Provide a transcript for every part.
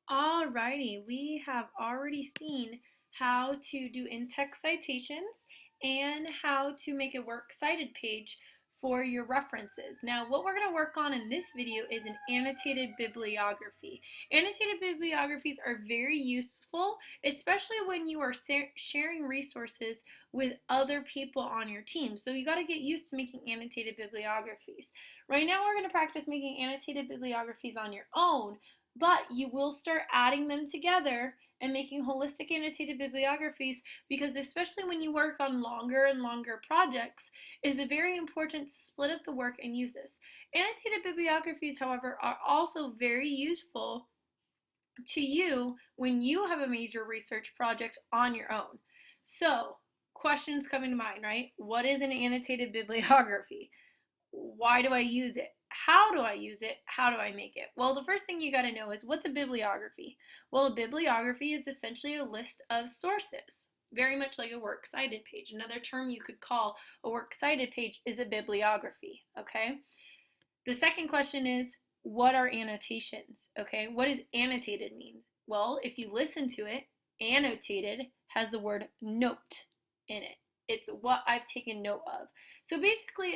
Alrighty, we have already seen how to do in-text citations and how to make a works cited page for your references. Now, what we're going to work on in this video is an annotated bibliography. Annotated bibliographies are very useful, especially when you are sharing resources with other people on your team. So you got to get used to making annotated bibliographies. Right now, we're going to practice making annotated bibliographies on your own, but you will start adding them together and making holistic annotated bibliographies, because especially when you work on longer and longer projects, it is very important to split up the work and use this. Annotated bibliographies, however, are also very useful to you when you have a major research project on your own. So, questions coming to mind, right? What is an annotated bibliography? Why do I use it? How do I use it? How do I make it? Well, the first thing you got to know is, what's a bibliography? Well, a bibliography is essentially a list of sources, very much like a works cited page. Another term you could call a works cited page is a bibliography, okay? The second question is, what are annotations? Okay, what does annotated mean? Well, if you listen to it, annotated has the word note in it. It's what I've taken note of. So basically,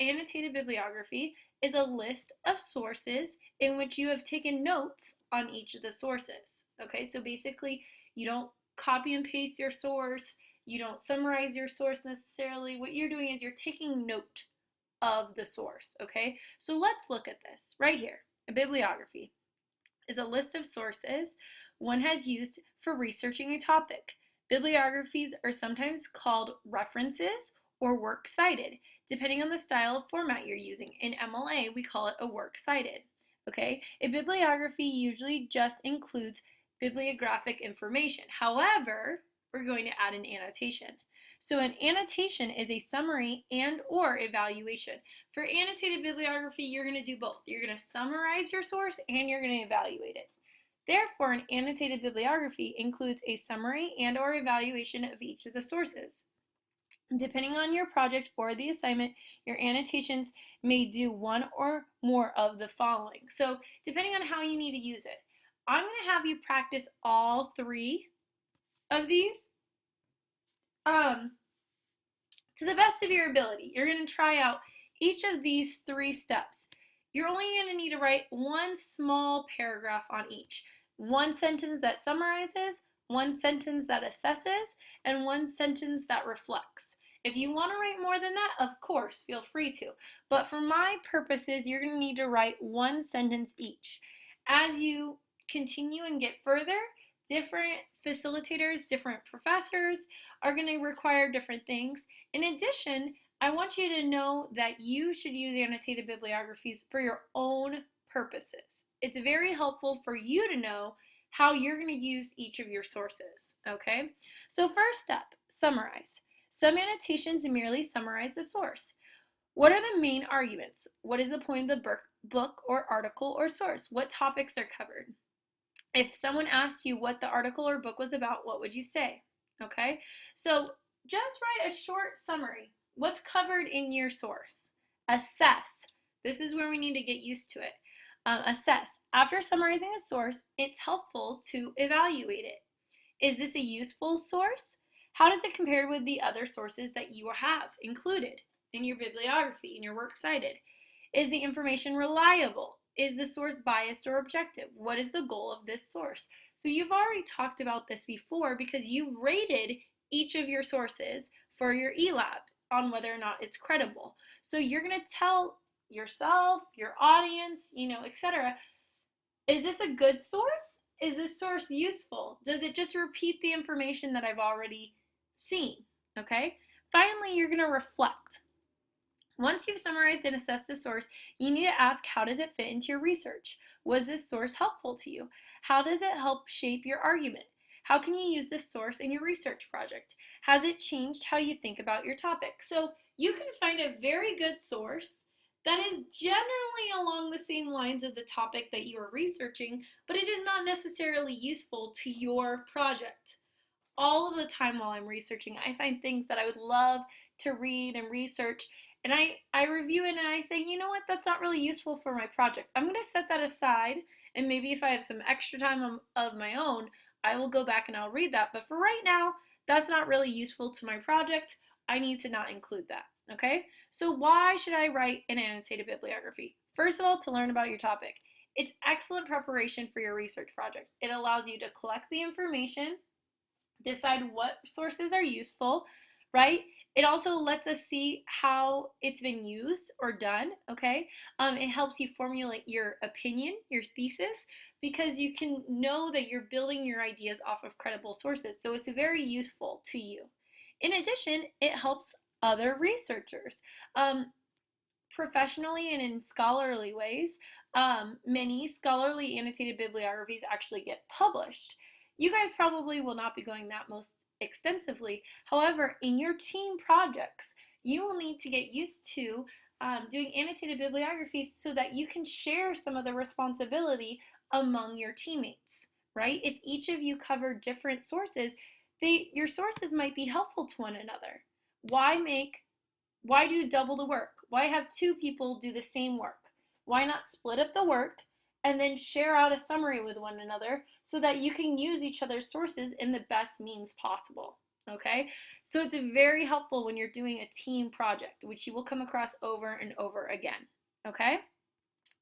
annotated bibliography is a list of sources in which you have taken notes on each of the sources. Okay, so basically, you don't copy and paste your source, you don't summarize your source necessarily. What you're doing is you're taking note of the source. Okay, so let's look at this right here. A bibliography is a list of sources one has used for researching a topic. Bibliographies are sometimes called references or works cited, depending on the style of format you're using. In MLA, we call it a works cited. Okay, a bibliography usually just includes bibliographic information. However, we're going to add an annotation. So an annotation is a summary and or evaluation. For annotated bibliography, you're going to do both. You're going to summarize your source and you're going to evaluate it. Therefore, an annotated bibliography includes a summary and or evaluation of each of the sources. Depending on your project or the assignment, your annotations may do one or more of the following. So, depending on how you need to use it, I'm going to have you practice all three of these to the best of your ability. You're going to try out each of these three steps. You're only going to need to write one small paragraph on each. One sentence that summarizes, one sentence that assesses, and one sentence that reflects. If you want to write more than that, of course, feel free to. But for my purposes, you're going to need to write one sentence each. As you continue and get further, different facilitators, different professors are going to require different things. In addition, I want you to know that you should use annotated bibliographies for your own purposes. It's very helpful for you to know how you're going to use each of your sources, okay? So first step, summarize. Some annotations merely summarize the source. What are the main arguments? What is the point of the book or article or source? What topics are covered? If someone asked you what the article or book was about, what would you say? Okay, so just write a short summary. What's covered in your source? Assess. This is where we need to get used to it. Assess. After summarizing a source, it's helpful to evaluate it. Is this a useful source? How does it compare with the other sources that you have included in your bibliography, in your works cited? Is the information reliable? Is the source biased or objective? What is the goal of this source? So you've already talked about this before because you've rated each of your sources for your eLab on whether or not it's credible. So you're going to tell yourself, your audience, etc., is this a good source? Is this source useful? Does it just repeat the information that I've already seen? Okay? Finally, you're going to reflect. Once you've summarized and assessed the source, you need to ask, how does it fit into your research? Was this source helpful to you? How does it help shape your argument? How can you use this source in your research project? Has it changed how you think about your topic? So you can find a very good source that is generally along the same lines of the topic that you are researching, but it is not necessarily useful to your project. All of the time while I'm researching, I find things that I would love to read and research, and I review it and I say, you know what, that's not really useful for my project. I'm going to set that aside And maybe if I have some extra time of my own, I will go back and I'll read that. But for right now, that's not really useful to my project. I need to not include that, okay? So why should I write an annotated bibliography? First of all, to learn about your topic. It's excellent preparation for your research project. It allows you to collect the information, decide what sources are useful, right? It also lets us see how it's been used or done, okay? It helps you formulate your opinion, your thesis, because you can know that you're building your ideas off of credible sources. So it's very useful to you. In addition, it helps other researchers. Professionally and in scholarly ways, many scholarly annotated bibliographies actually get published. You guys probably will not be going that most extensively. However, in your team projects, you will need to get used to doing annotated bibliographies so that you can share some of the responsibility among your teammates, right? If each of you cover different sources, your sources might be helpful to one another. Why do double the work? Why have two people do the same work? Why not split up the work and then share out a summary with one another so that you can use each other's sources in the best means possible? Okay, so it's very helpful when you're doing a team project, which you will come across over and over again. Okay,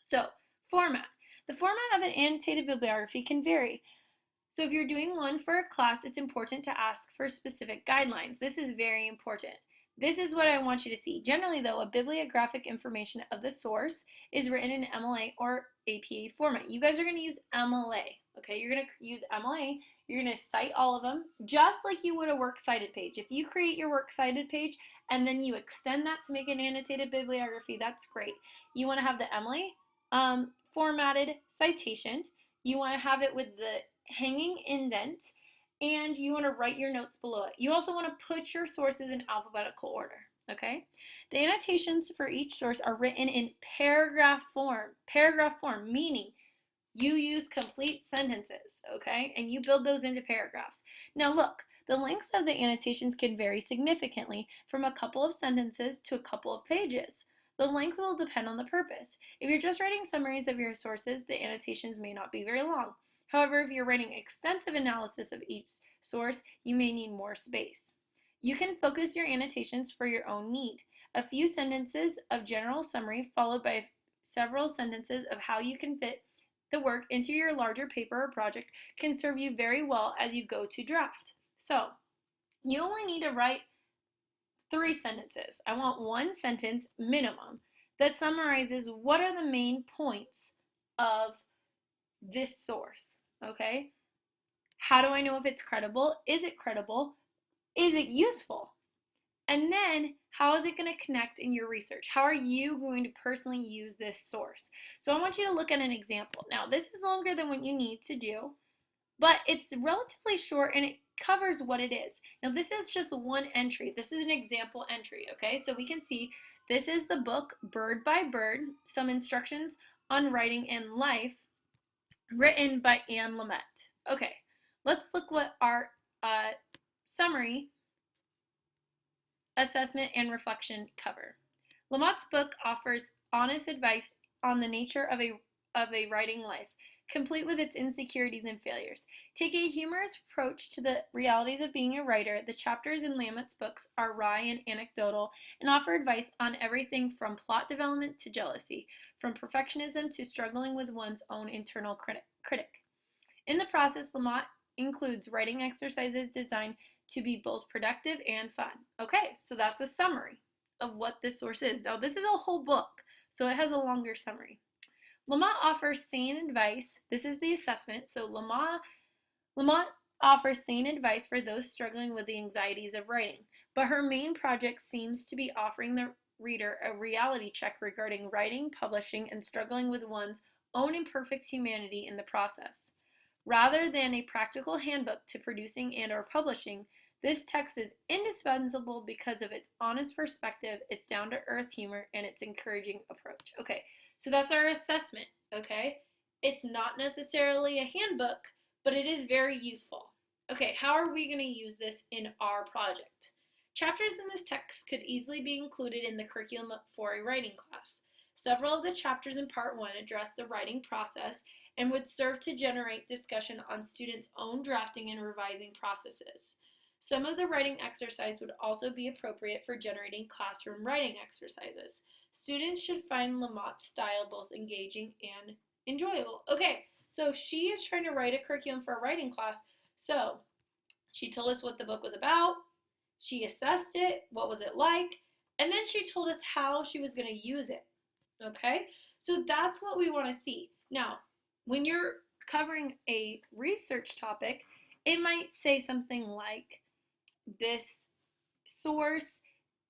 so format. The format of an annotated bibliography can vary. So if you're doing one for a class, it's important to ask for specific guidelines. This is very important. This is what I want you to see. Generally, though, a bibliographic information of the source is written in MLA or APA format. You guys are going to use MLA, okay? You're going to use MLA. You're going to cite all of them, just like you would a works cited page. If you create your works cited page and then you extend that to make an annotated bibliography, that's great. You want to have the MLA formatted citation. You want to have it with the hanging indent, and you want to write your notes below it. You also want to put your sources in alphabetical order, okay? The annotations for each source are written in paragraph form. Paragraph form, meaning you use complete sentences, okay? And you build those into paragraphs. Now look, the lengths of the annotations can vary significantly from a couple of sentences to a couple of pages. The length will depend on the purpose. If you're just writing summaries of your sources, the annotations may not be very long. However, if you're writing extensive analysis of each source, you may need more space. You can focus your annotations for your own need. A few sentences of general summary followed by several sentences of how you can fit the work into your larger paper or project can serve you very well as you go to draft. So, you only need to write 3 sentences. I want 1 sentence minimum that summarizes what are the main points of this source, okay? How do I know if it's credible? Is it credible? Is it useful? And then, how is it going to connect in your research? How are you going to personally use this source? So I want you to look at an example. Now, this is longer than what you need to do, but it's relatively short and it covers what it is. Now, this is just one entry. This is an example entry, okay? So we can see this is the book Bird by Bird, Some Instructions on Writing in Life, written by Anne Lamott. Okay, let's look what our summary, assessment, and reflection cover. Lamott's book offers honest advice on the nature of a writing life, complete with its insecurities and failures. Taking a humorous approach to the realities of being a writer, the chapters in Lamott's books are wry and anecdotal and offer advice on everything from plot development to jealousy, from perfectionism to struggling with one's own internal critic. In the process, Lamott includes writing exercises designed to be both productive and fun. Okay, so that's a summary of what this source is. Now, this is a whole book, so it has a longer summary. Lamott offers sane advice. This is the assessment. So Lamott offers sane advice for those struggling with the anxieties of writing, but her main project seems to be offering the reader a reality check regarding writing, publishing, and struggling with one's own imperfect humanity in the process. Rather than a practical handbook to producing and or publishing, this text is indispensable because of its honest perspective, its down-to-earth humor, and its encouraging approach. Okay, so that's our assessment, okay? It's not necessarily a handbook, but it is very useful. Okay, how are we going to use this in our project? Chapters in this text could easily be included in the curriculum for a writing class. Several of the chapters in Part 1 address the writing process and would serve to generate discussion on students' own drafting and revising processes. Some of the writing exercise would also be appropriate for generating classroom writing exercises. Students should find Lamott's style both engaging and enjoyable. Okay, so she is trying to write a curriculum for a writing class. So she told us what the book was about, she assessed it, what was it like, and then she told us how she was going to use it. Okay, so that's what we want to see. Now, when you're covering a research topic, it might say something like, this source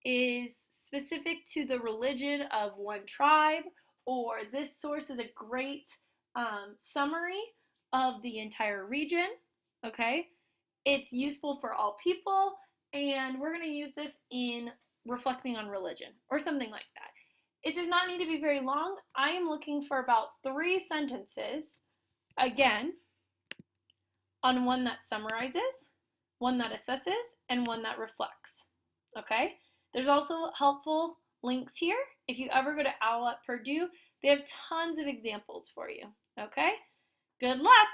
is specific to the religion of one tribe, or this source is a great summary of the entire region. Okay, it's useful for all people, and we're going to use this in reflecting on religion, or something like that. It does not need to be very long. I am looking for about 3 sentences, again, on one that summarizes, one that assesses, and one that reflects. Okay? There's also helpful links here. If you ever go to OWL at Purdue, they have tons of examples for you. Okay? Good luck!